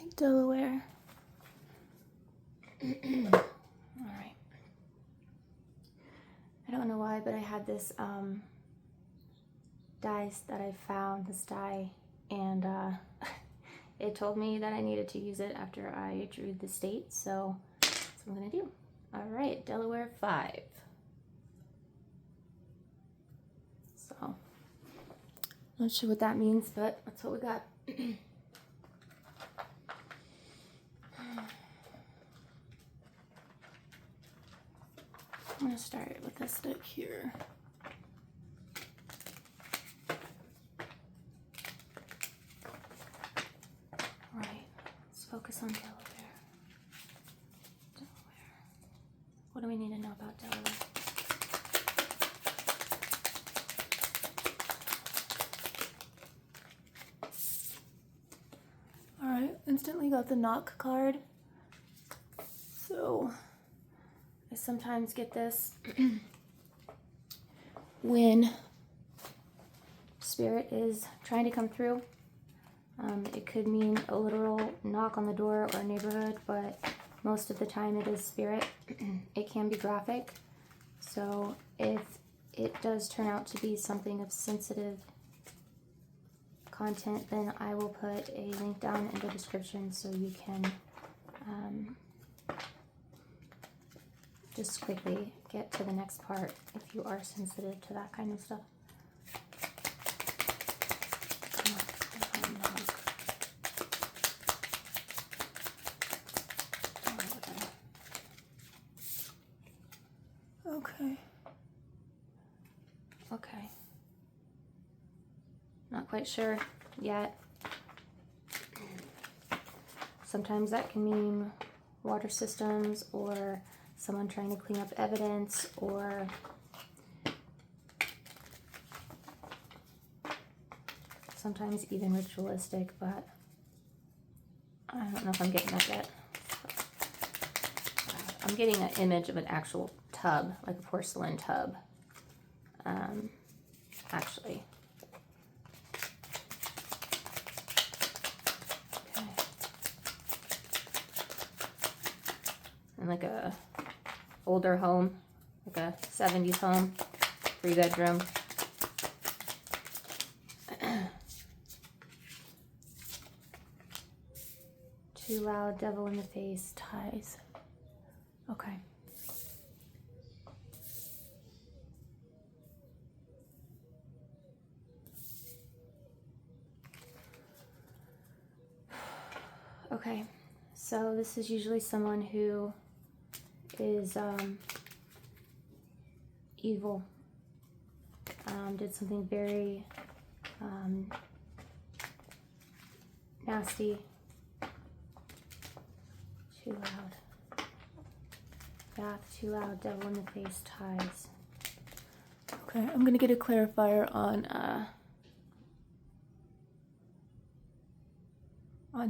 like Delaware. Alright. I don't know why, but I had this dice that I found, this die, and it told me that I needed to use it after I drew the state, so that's what I'm going to do. Alright, Delaware 5. So, not sure what that means, but that's what we got. I'm going to start with this deck here. Right, let's focus on Delaware. Delaware. What do we need to know about Delaware? Alright, instantly got the knock card. So, I sometimes get this when spirit is trying to come through. It could mean a literal knock on the door or neighborhood, but most of the time it is spirit. It can be graphic, so if it does turn out to be something of sensitive content, then I will put a link down in the description so you can just quickly get to the next part if you are sensitive to that kind of stuff. Okay. Not quite sure yet. Sometimes that can mean water systems or someone trying to clean up evidence, or sometimes even ritualistic, but I don't know if I'm getting that yet. I'm getting an image of an actual tub, like a porcelain tub, actually. Okay. And like a older home, like a 70s home, 3-bedroom. Too loud, devil in the face, ties. Okay. Okay, so this is usually someone who is evil, did something very nasty, too loud, bath, too loud, devil in the face, ties. Okay, I'm gonna get a clarifier on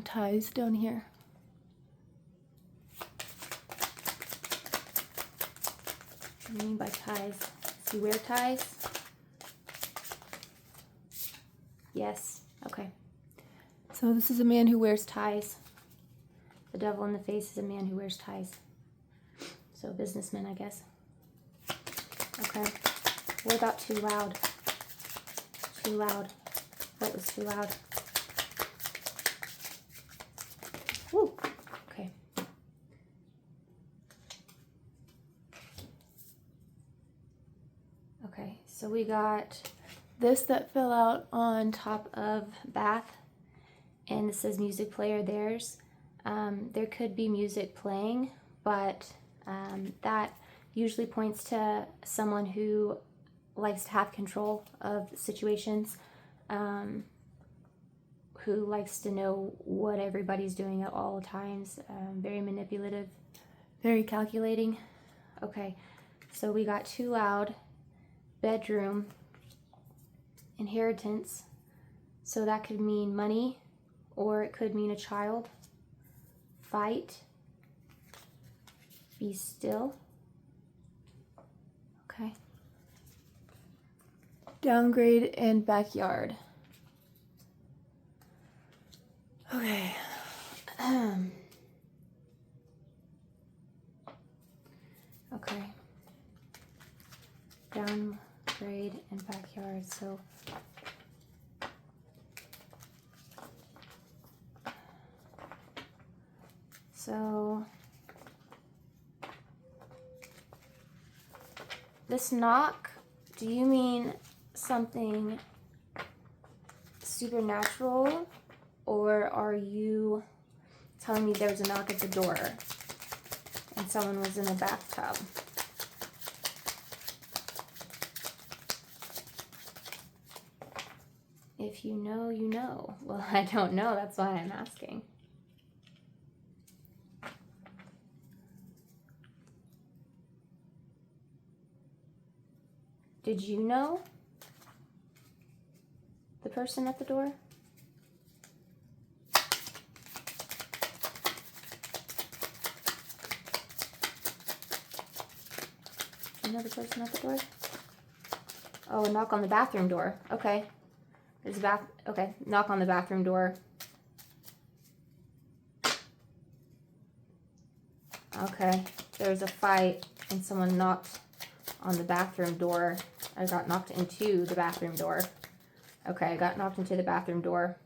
ties down here. What do you mean by ties? Does he wear ties? Yes. Okay. So this is a man who wears ties. The devil in the face is a man who wears ties. So businessman, I guess. Okay. What about too loud? Too loud. What was too loud? Woo. Okay. Okay, so we got this that fell out on top of bath, and this says music player theirs. There could be music playing, but that usually points to someone who likes to have control of situations, who likes to know what everybody's doing at all times, very manipulative, very calculating. Okay, so we got too loud, bedroom, inheritance, so that could mean money, or it could mean a child, fight, be still. Okay. Downgrade and backyard. Okay. So this knock, do you mean something supernatural, or are you telling me there was a knock at the door and someone was in a bathtub? If you know, you know. Well, I don't know. That's why I'm asking. Did you know the person at the door? You know the person at the door? Oh, a knock on the bathroom door. Okay. There's a okay, knock on the bathroom door. Okay, there was a fight and someone knocked on the bathroom door. I got knocked into the bathroom door. Okay, I got knocked into the bathroom door.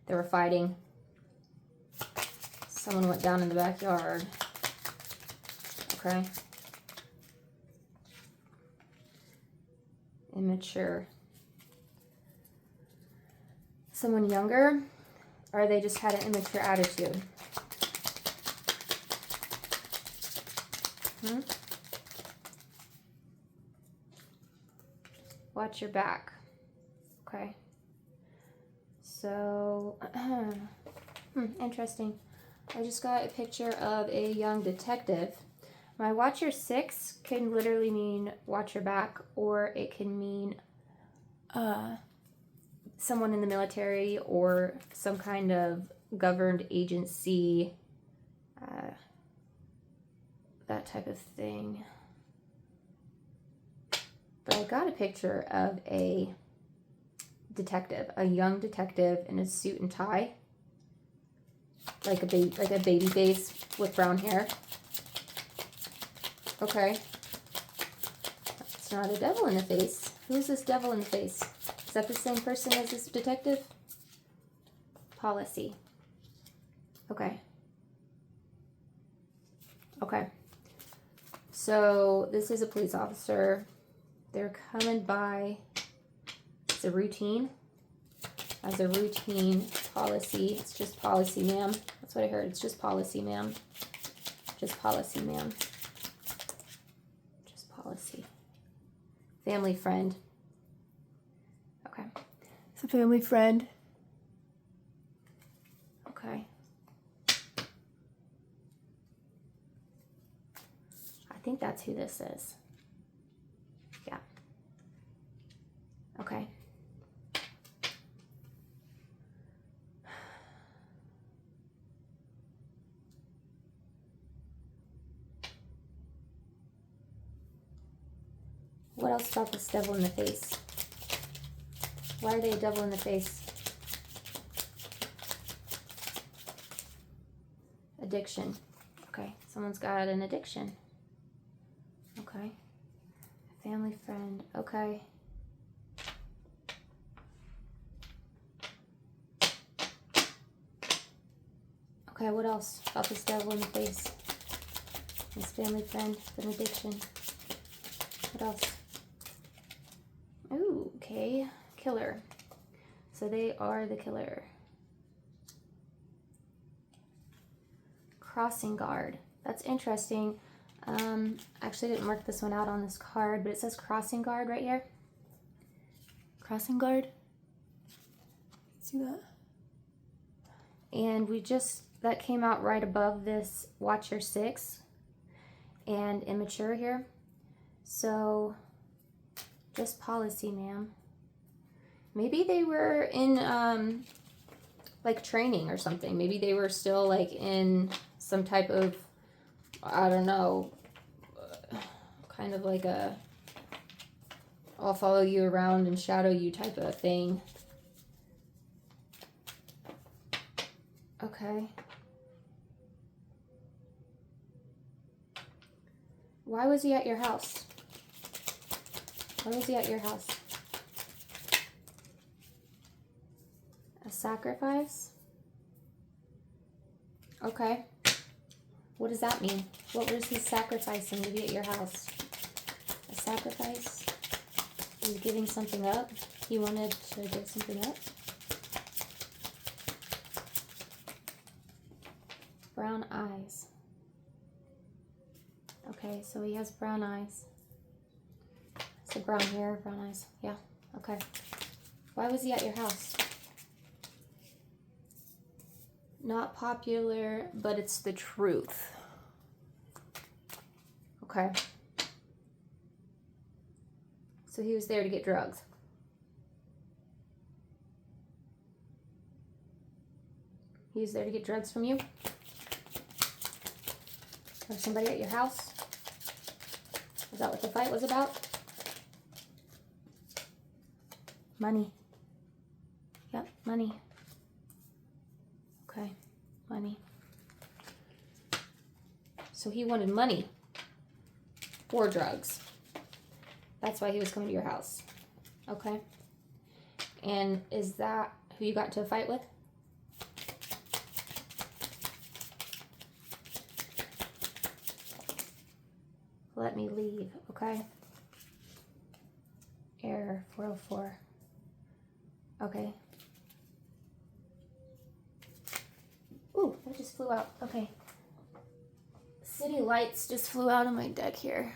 They were fighting. Someone went down in the backyard. Okay. Immature. Someone younger, or they just had an immature attitude? Watch your back. Okay. So, interesting. I just got a picture of a young detective. My watch your 6 can literally mean watch your back, or it can mean someone in the military or some kind of governed agency, that type of thing. But I got a picture of a detective, a young detective in a suit and tie, like a baby face with brown hair. Okay. It's not a devil in the face. Who is this devil in the face? Is that the same person as this detective? Policy. Okay. Okay. So this is a police officer. They're coming by. It's a routine. As a routine policy. It's just policy, ma'am. That's what I heard. It's just policy, ma'am. Just policy, ma'am. Just policy. Family friend. Okay. It's a family friend. Okay. I think that's who this is. Yeah. Okay. What else about this devil in the face? Why are they a devil in the face? Addiction. Okay, someone's got an addiction. Okay. Family friend. Okay. Okay, what else about this devil in the face? This family friend, an addiction. What else? Ooh, okay. Killer. So they are the killer. Crossing guard. That's interesting. Actually, I didn't mark this one out on this card, but it says crossing guard right here. Crossing guard. See that? And that came out right above this Watcher 6 and immature here. So, just policy, ma'am. Maybe they were in, like, training or something. Maybe they were still, like, in some type of, I don't know, kind of like a I'll follow you around and shadow you type of thing. Okay. Why was he at your house? Why was he at your house? A sacrifice? Okay. What does that mean? What was he sacrificing to be at your house? A sacrifice? He's giving something up? He wanted to give something up? Brown eyes. Okay, so he has brown eyes. So brown hair, brown eyes. Yeah, okay. Why was he at your house? Not popular, but it's the truth. Okay. So he was there to get drugs. He was there to get drugs from you? Or somebody at your house? Is that what the fight was about? Money. Yep, money. Okay, money. So he wanted money for drugs. That's why he was coming to your house. Okay. And is that who you got into a fight with? Let me leave, okay? Error 404. Okay. Ooh, that just flew out. Okay. City lights just flew out on my deck here.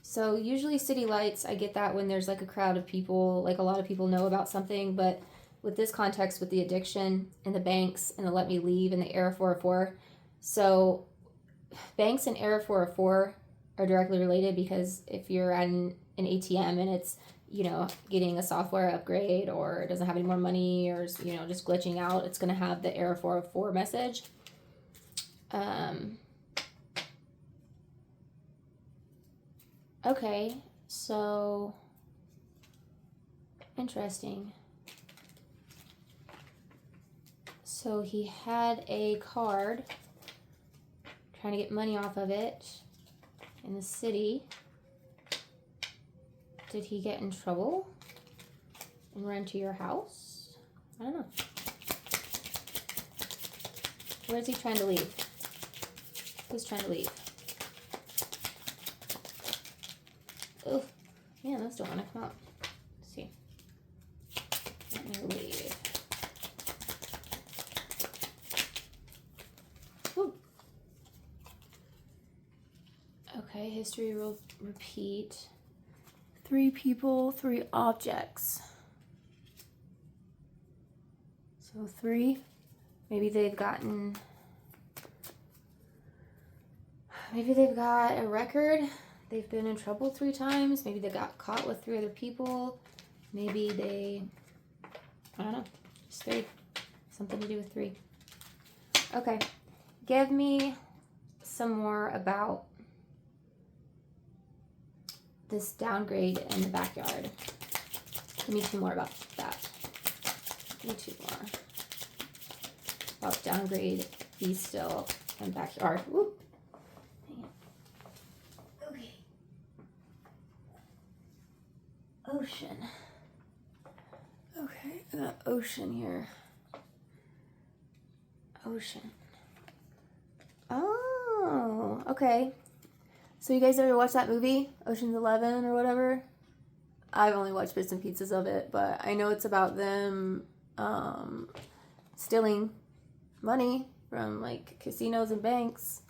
So usually city lights, I get that when there's like a crowd of people, like a lot of people know about something, but with this context with the addiction and the banks and the let me leave and the error 404. So banks and error 404 are directly related because if you're at an ATM and it's, you know, getting a software upgrade or it doesn't have any more money or, you know, just glitching out, it's going to have the error 404 message. Okay, so interesting. So he had a card trying to get money off of it in the city. Did he get in trouble and run to your house? I don't know. Where's he trying to leave? Who's trying to leave? Oh, man, those don't want to come out. Let's see. Let me leave. Ooh. Okay, history will repeat. 3 people, 3 objects. So 3. Maybe they've got a record. They've been in trouble 3 times. Maybe they got caught with 3 other people. Maybe they, I don't know, just 3. Something to do with 3. Okay, give me some more about this downgrade in the backyard. Give me 2 more about that. Give me 2 more. About downgrade, be still, and backyard. Whoop. Okay. Ocean. Okay, I got ocean here. Ocean. Oh, okay. So you guys ever watch that movie, Ocean's 11 or whatever? I've only watched bits and pieces of it, but I know it's about them stealing money from like casinos and banks.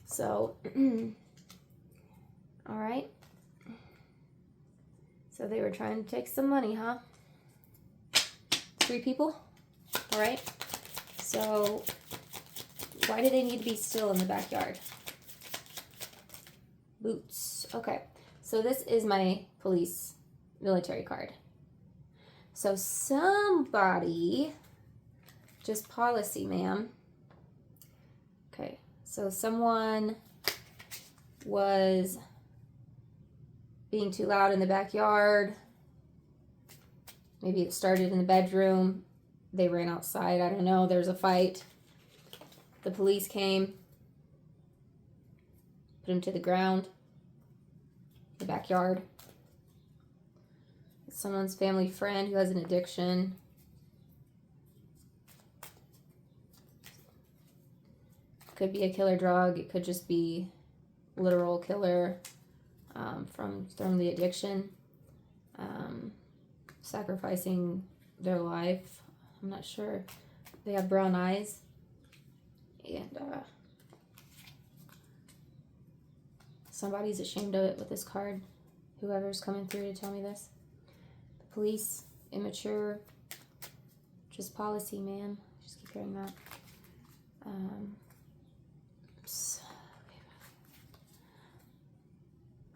So, all right. So they were trying to take some money, huh? 3 people? All right. So why do they need to be still in the backyard? Boots. Okay. So this is my police military card. So somebody, just policy, ma'am. Okay. So someone was being too loud in the backyard. Maybe it started in the bedroom. They ran outside. I don't know. There's a fight. The police came. Put him to the ground. The backyard. It's someone's family friend who has an addiction. Could be a killer drug. It could just be literal killer from the addiction, sacrificing their life. I'm not sure. They have brown eyes, and somebody's ashamed of it with this card. Whoever's coming through to tell me this. The police, immature, just policy, man. Just keep hearing that.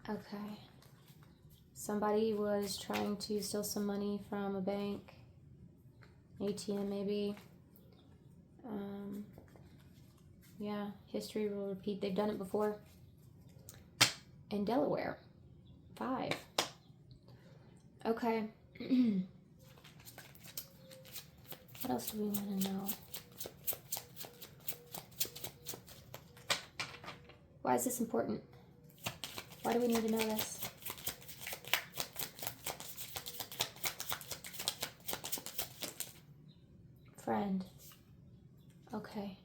Okay. Somebody was trying to steal some money from a bank, ATM maybe. Yeah, history will repeat. They've done it before. In Delaware. 5. Okay. What else do we want to know? Why is this important? Why do we need to know this? Friend. Okay.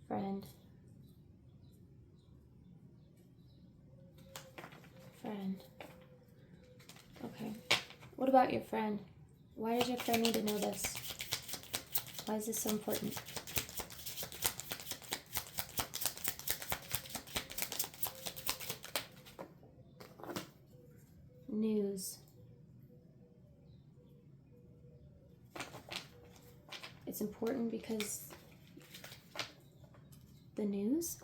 Friend. Friend. Okay. What about your friend? Why does your friend need to know this? Why is this so important? News. It's important because the news?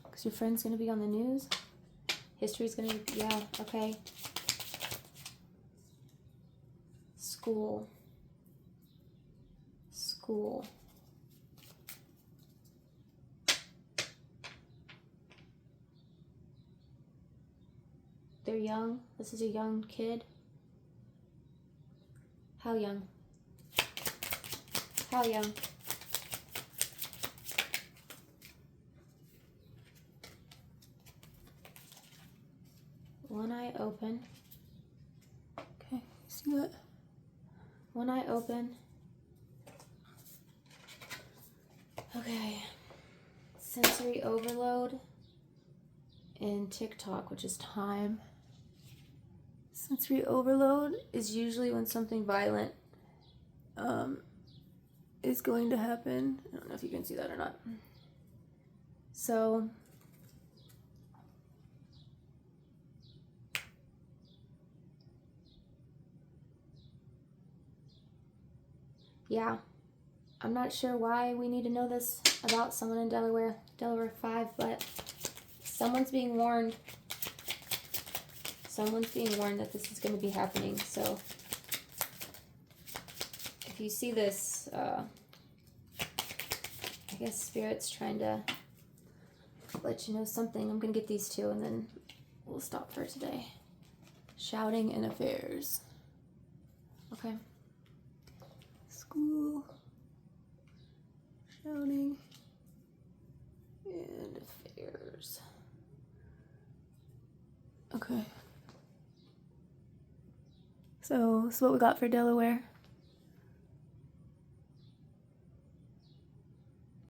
Because your friend's going to be on the news? History's going to be, yeah, okay. School. School. They're young. This is a young kid. How young? How young? One eye open. Okay, see that? One eye open. Okay. Sensory overload and TikTok, which is time. Sensory overload is usually when something violent is going to happen. I don't know if you can see that or not. So yeah, I'm not sure why we need to know this about someone in Delaware, Delaware 5, but someone's being warned. Someone's being warned that this is going to be happening. So if you see this, I guess Spirit's trying to let you know something. I'm going to get these two and then we'll stop for today. Shouting and affairs. Okay. School. Shouting and affairs. Okay. So what we got for Delaware.